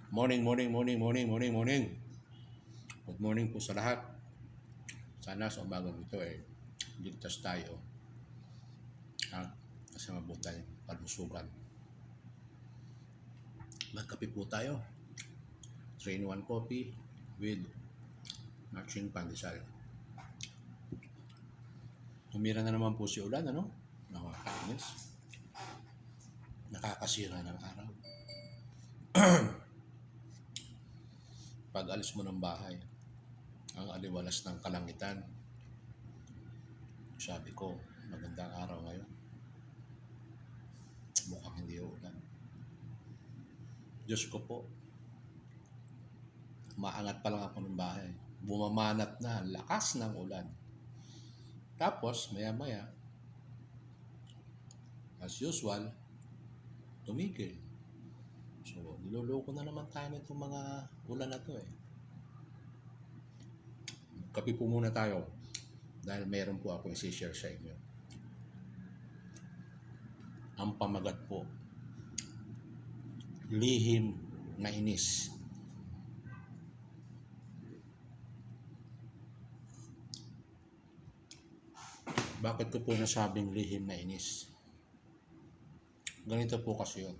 Morning, morning, morning, morning, morning, morning. Good morning po sa lahat. Sana sa umagang ito ligtas tayo at sa mabuting kalusugan. Magkape po tayo. 3-in-1 coffee with matching pandesal. Tumira na naman po si ulan, ano? Nakakainis. Nakakasira ng araw. Pag alis mo ng bahay, ang aliwalas ng kalangitan. Sabi ko, magandang araw ngayon. Mukhang hindi ulan. Diyos ko po, maangat pa lang ako ng bahay. Bumamanat na, lakas ng ulan. Tapos, maya-maya, as usual, tumigil. So, niloloko na naman tayo nitong mga ulan na to Kape po muna tayo dahil meron po ako isi-share sa inyo. Ang pamagat po, lihim na inis. Bakit ko po nasabing lihim na inis? Ganito po kasi yun.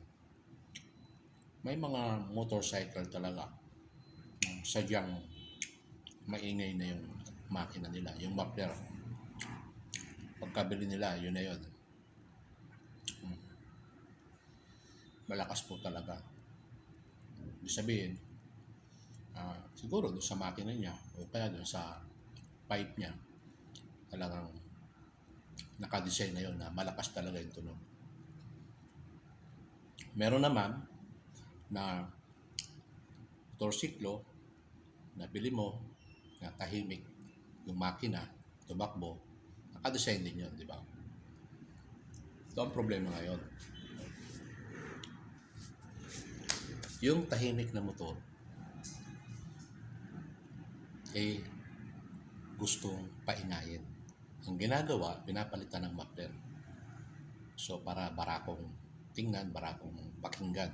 May mga motorcycle talaga sadyang maingay na yung makina nila, yung muffler. Pagkabili nila, yun na yun. Malakas po talaga. Ibig sabihin, siguro doon sa makina niya o kaya doon sa pipe niya, talagang nakadesign na yun na malakas talaga yung tunog. Meron naman na motorsiklo na bili mo na tahimik yung makina, tumakbo, nakadesign din yun, di ba? Ito ang problema ngayon. Yung tahimik na motor gustong paingayin. Ang ginagawa, pinapalitan ng muffler. So, para barakong tingnan, barakong pakinggan.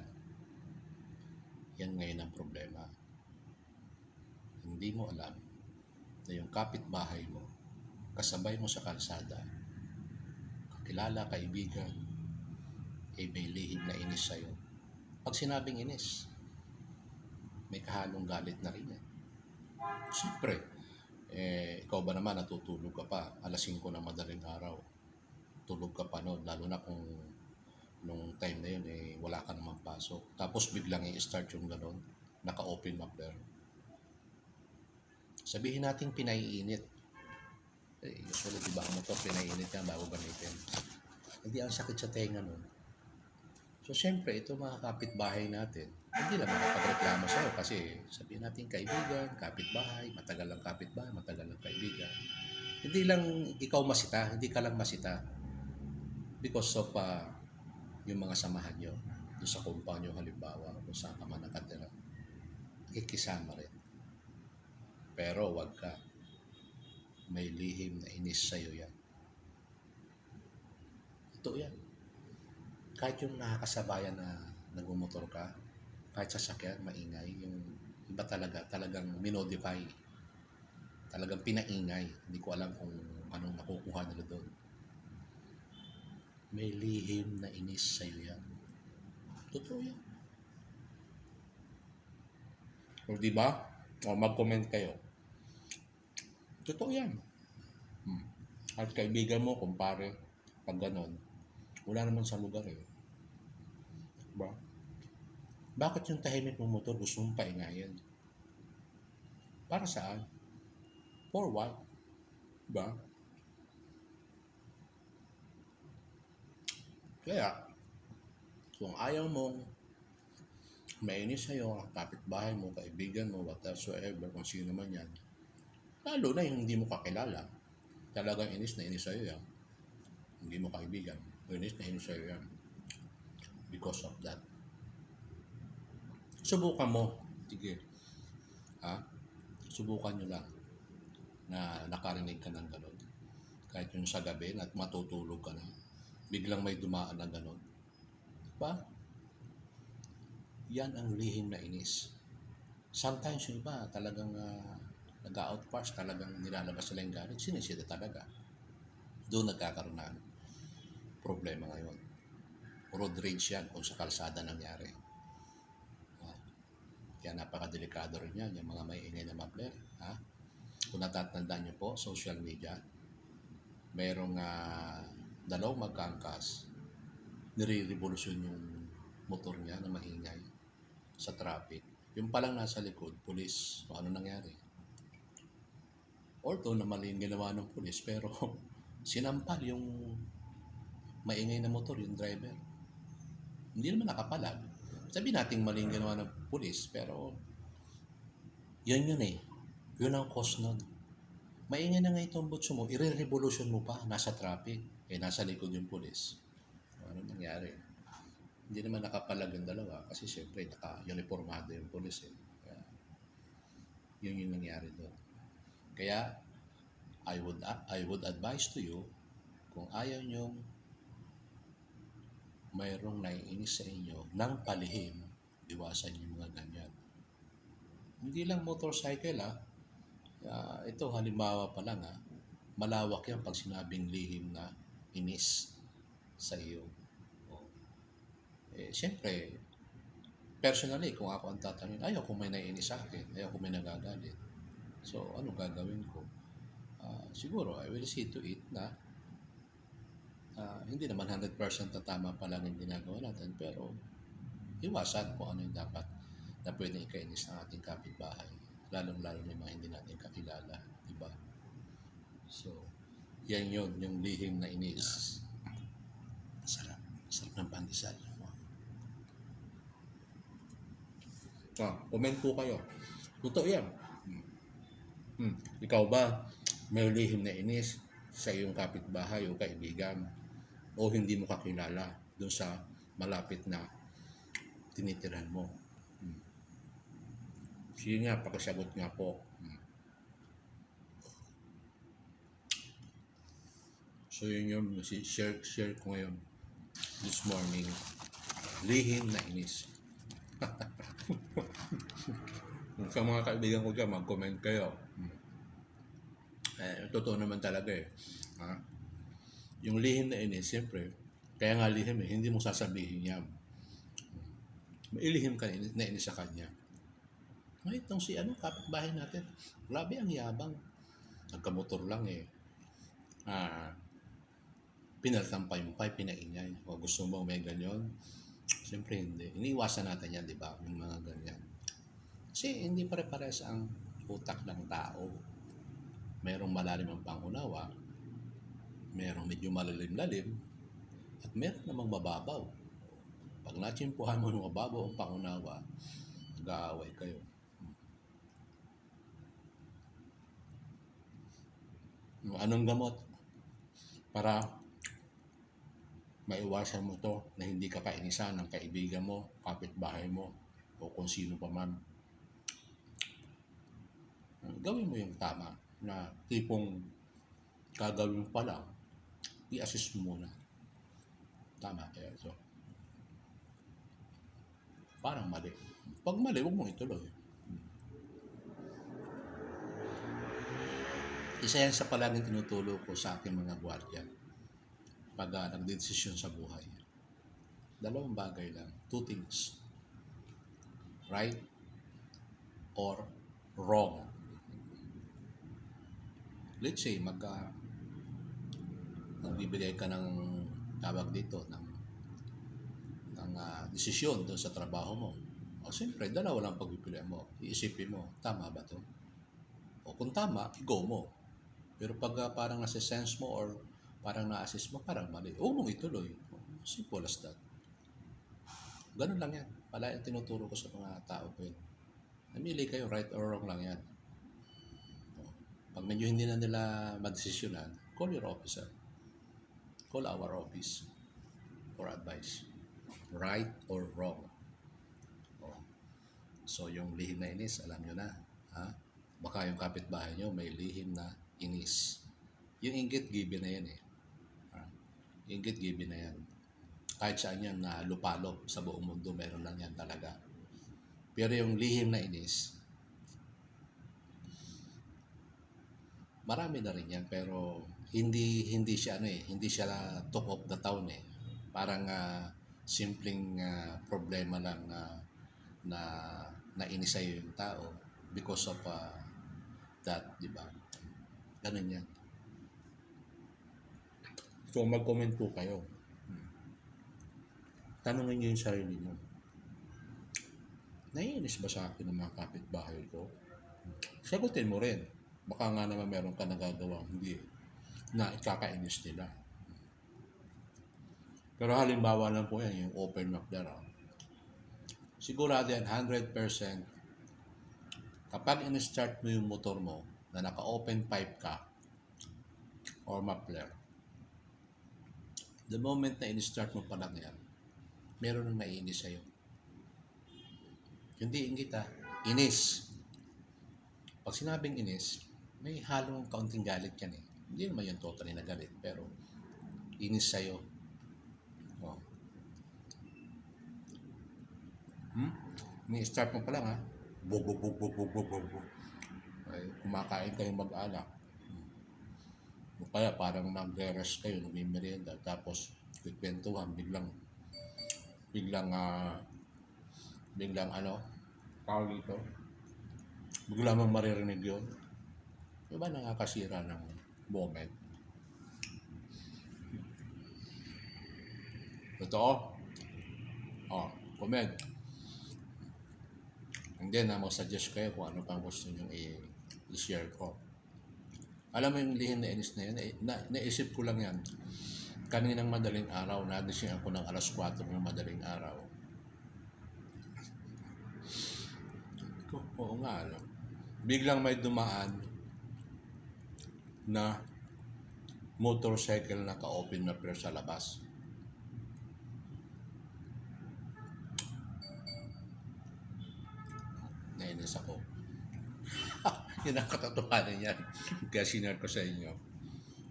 Yan ngayon ang problema. Hindi mo alam na yung kapitbahay mo, kasabay mo sa kalsada, kakilala, kaibigan, may lihim na inis sa'yo. Pag sinabing inis, may kahalong galit na rin yan. Siyempre, ikaw ba naman natutulog ka pa, alas 5 ng madaling araw, tulog ka pa noon, lalo na kung nung time na yun wala ka namang pasok. Tapos biglang i-start yung gano'n, naka-open muffler. Sabihin natin pinaiinit. Usually, diba ang motor, pinaiinit yan bago gamitin. Hindi ang sakit sa tenga nun. So, siyempre, ito mga kapitbahay natin, hindi lang makapagreklamo sa'yo kasi sabihin natin kaibigan, kapitbahay, matagal lang kapitbahay, matagal lang kaibigan. Hindi lang ikaw masita, hindi ka lang masita because of yung mga samahan nyo doon sa compound nyo, halimbawa, kung saan ka man nakatira, ikisama rin. Pero wag ka. May lihim na inis sa'yo yan. Ito yan. Kahit yung nakakasabayan na nagmumotor ka, kahit sasakyan, maingay, yung iba talagang minodify. Talagang pinaingay. Hindi ko alam kung anong nakukuha nila doon. May lihim na inis sa'yo yan. Totoo yan. O diba? O mag-comment kayo. Totoo yan. At kaibigan mo, kumpare, pag ganon, wala naman sa lugar Diba? Bakit yung tahimik mong motor gusto mong paingayin? Para saan? For what? Diba? Kaya, kung ayaw mong mainis sa'yo, ang kapitbahay mo, kaibigan mo, whatsoever, kung sino man yan, lalo na yung hindi mo kakilala, talagang inis na inis sa'yo yan. Hindi mo kaibigan, inis na inis sa'yo yan. Because of that. Subukan mo. Sige. Subukan nyo lang na nakarinig ka ng gano'n. Kahit yung sa gabi at matutulog ka na, biglang may dumaan na gano'n. Diba? yan ang lihim na inis. Sometimes yung iba talagang nag-outburst, talagang nilalabas nila yung galit, sinisita talaga. Doon nagkakaroon ng problema ngayon. Road rage yan kung sa kalsada nangyari. Kaya napakadelikado rin yan, yung mga may ingay na mapler. Kung natatandaan nyo po, social media, mayroong dalawang magkaangkas, nire-revolusyon yung motor niya na maingay sa traffic. Yung palang nasa likod, pulis, o ano nangyari. Although na mali yung ginawa ng pulis, pero sinampal yung maingay na motor, yung driver. Hindi naman nakapalag. Sabi natin mali yung ginawa ng pulis, pero yun eh. Yun ang cause nun. Maingay na nga itong butso mo, i-revolution mo pa, nasa traffic, nasa likod yung pulis. Ano nangyari? Hindi naman nakapalag yung dalawa kasi siyempre naka-uniformado yung pulis Kaya, yun yung nangyari doon. Kaya, I would advise to you, kung ayaw nyo mayroong naiinis sa inyo ng palihim, iwasan yung mga ganyan. Hindi lang motorcycle ito halimbawa pa lang malawak yan pag sinabing lihim na inis sa iyo. Siyempre, personally, kung ako ang tatanungin, ayaw kung may naiinis sa akin, ayaw kung may nagagalit. So, ano gagawin ko? Siguro, I will see to it na hindi naman 100% na tama pa lang yung ginagawa natin, pero iwasan kung ano yung dapat na pwedeng ikainis ng ating kapitbahay, lalong-lalo na yung mga hindi natin kakilala, diba? So, yan yun, yung lihim na inis. Sarap ng pandesal. Comment po kayo. Totoo yan. Ikaw ba may lihim na inis sa iyong kapitbahay o kaibigan o hindi mo kakilala doon sa malapit na tinitirahan mo? Sige nga, pakisagot nga po. So yun yung share ko ngayon this morning. Lihim na inis. Sa mga kaibigan ko dyan, mag-comment kayo. Totoo naman talaga yung lihim na inis, siyempre, kaya nga lihim hindi mo sasabihin yan. Mailihim ka na inis sa kanya. Itong si kapitbahay natin, grabe ang yabang. Nagkamotor lang pinaltan pa yung pipe, pinaingay. O gusto mo may ganyan? Siyempre hindi. Iniiwasan natin yan, di ba? Yung mga ganyan. Kasi hindi pare-pares ang utak ng tao. Merong malalim ang pangunawa, merong medyo malalim-lalim, at meron namang mababaw. Pag natsimpuhan mo ng mababaw ang pangunawa, nag-aaway kayo. Anong gamot para maiwasan mo to na hindi ka kainisan ng kaibigan mo, kapitbahay mo, o kung sino pa man? Gawin mo yung tama na tipong gagawin pa lang, i-assist mo muna. Tama kaya ito. Parang mali. Pag mali, huwag mong ituloy. Isa yan sa palaging tinutulong ko sa aking mga gwardiya pag nagdedesisyon sa buhay. Dalawang bagay lang. Two things. Right or wrong. Let's say, magbibigay ka ng tawag dito, ng desisyon doon sa trabaho mo. O siyempre, dalawa lang pagpipilian mo. Iisipin mo, tama ba to? O kung tama, go mo. Pero pag parang nasa-sense mo or parang na-assist mo, parang mali. Huwag mong ituloy. Simple as that. Ganun lang yan. Pala yung tinuturo ko sa mga tao ko yun. Namili kayo, right or wrong lang yan. Pag medyo hindi na nila magdesisyonan, call your officer. Call our office for advice. Right or wrong. So yung lihim na inis, alam nyo na. Baka yung kapitbahay nyo may lihim na inis. Yung inggit, given na yan Inggit, given na yan. Kahit saan yan na lupalop sa buong mundo, meron lang yan talaga. Pero yung lihim na inis, marami na rin yan, pero hindi siya hindi siya talk of the town eh. Parang simpleng problema lang na nainis sa'yo yung tao because of that, di ba? Ganun yan. So mag-comment po kayo. Tanungin niyo yung sarili mo. Naiinis ba sa akin ng mga kapitbahay ko? Sagutin mo rin. Baka nga naman meron ka nagagawa hindi na ikakainis nila. Pero halimbawa lang po yan, yung open muffler. Sigurado yan, 100%. Kapag in-start mo yung motor mo na naka-open pipe ka or muffler, the moment na in-start mo pa lang yan, meron nang naiinis sa'yo. Hindi ingit inis. Pag sinabing inis, may halong kaunting galit yan eh. Hindi naman yung totally na galit, pero inis sa'yo. Oh. Ni-start mo pa lang bug. Ay, kumakain kayong mag-alak. O kaya parang nag-rest kayo, nagmimerienda, tapos kwentuhan, biglang tawag dito, bigla mong maririnig yun. Diba nakakasira ng moment? Totoo? Comment. And then, mag-suggest kayo kung ano pang gusto nyo i-share ko. Alam mo yung lihim na inis na yun, naisip ko lang yan. Kaninang madaling araw, nagising ako ng 4:00 ng madaling araw. Oo nga, biglang may dumaan na motorcycle na ka-open na pero sa labas. Nainis ako. Yun ang katotohanan yan. Kaya sinare ko sa inyo.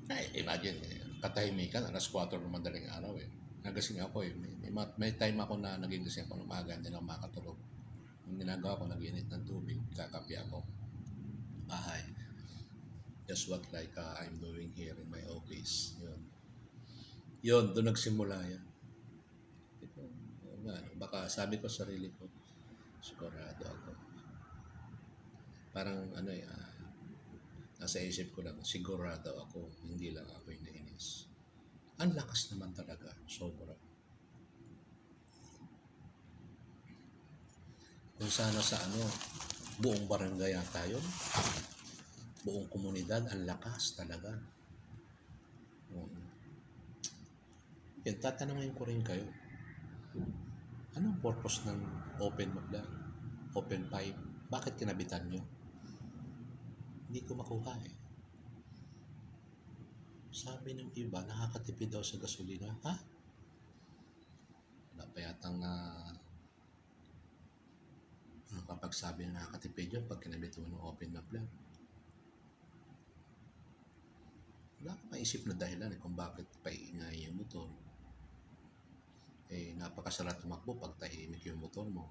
Ay, imagine, katahimikan, 4:00 ng madaling araw eh. Nagasing ako eh. May time ako na nagigising ako ng umaga, hindi lang makatulog. Ang ginagawa ko, nag-init ng tubig, kakapi ako. Bahay. Just what I'm doing here in my office. Yun, doon nagsimula yan. Baka sabi ko sa sarili ko, sigurado ako. Parang nasa isip ko lang, sigurado ako, hindi lang ako yung nainis. Ang lakas naman talaga, sobra. Kung sana sa buong barangay yata yun, buong komunidad, ang lakas talaga. Yan, tatanungin ko rin kayo. Anong purpose ng open muffler? Open pipe? Bakit kinabitan nyo? Hindi ko makuha eh. Sabi ng iba, nakakatipid daw sa gasolina. Ha? Wala pa yatang kapag sabi na nakakatipid yun pag kinabit mo ng open muffler. Wala akong maisip na dahilan kung bakit paingay yung motor. Napakasarap tumakbo pag tahimik yung motor mo.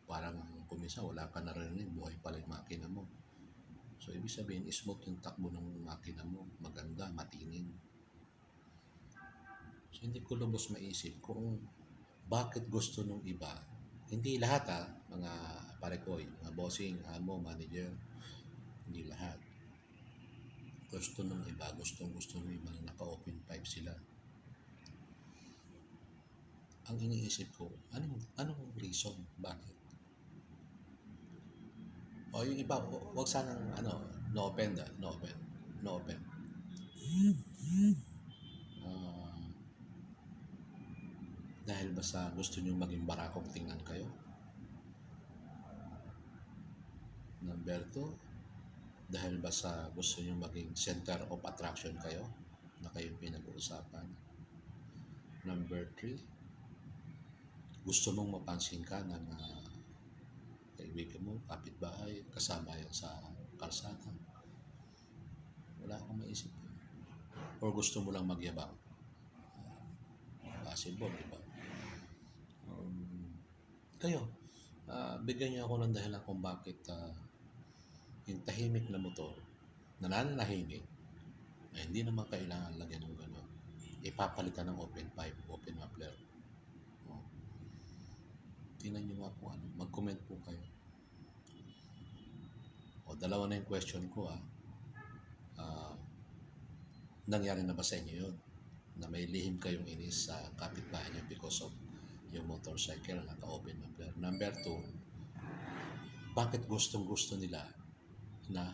Parang kumisa wala ka narinig, buhay pala yung makina mo. So, ibig sabihin, smooth yung takbo ng makina mo. Maganda, matinin. So, hindi ko lubos maisip kung bakit gusto nung iba. Hindi lahat mga parekoy, mga bossing, amo, manager. Hindi lahat. Gusto nung iba, gusto nung iba na naka-open pipe sila. Ang iniisip ko, anong reason? Bakit? O yung iba, wag sanang no open. Dahil ba sa gusto nyo maging barakong tingnan kayo? Number 2, dahil ba sa gusto nyo maging center of attraction kayo na kayong pinag-uusapan? Number 3, gusto mong mapansin ka ng kaibigan mo, kapitbahay, kasama yan sa kalsada. Wala akong maisip. Or gusto mo lang magyabang. Possible, di ba? Kayo, Bigyan niyo ako ng dahilan kung bakit yung tahimik na motor, nananahimik, na hindi naman kailangan lagyan ng gano'n, ipapalitan ng open pipe, open muffler. Oh, tingnan niyo nga kung ano, mag-comment po kayo. O, dalawa na yung question ko Ah, nangyari na ba sa inyo yun? Na may lihim kayong inis sa kapitbahay niyo because of yung motorcycle naka-open muffler. Number two, bakit gustong-gusto nila na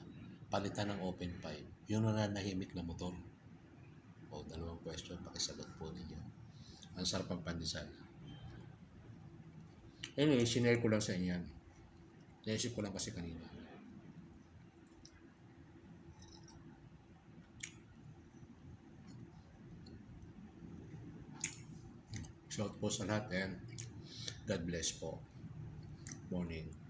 palitan ng open pipe yung nananahimik na motor? O, dalawang question, pakisagot po ninyo. Ang sarap ang pandesal. Anyway, sinare ko lang sa inyo yan. Naisip ko lang kasi kanina. Shout po sa lahat and God bless po. Morning.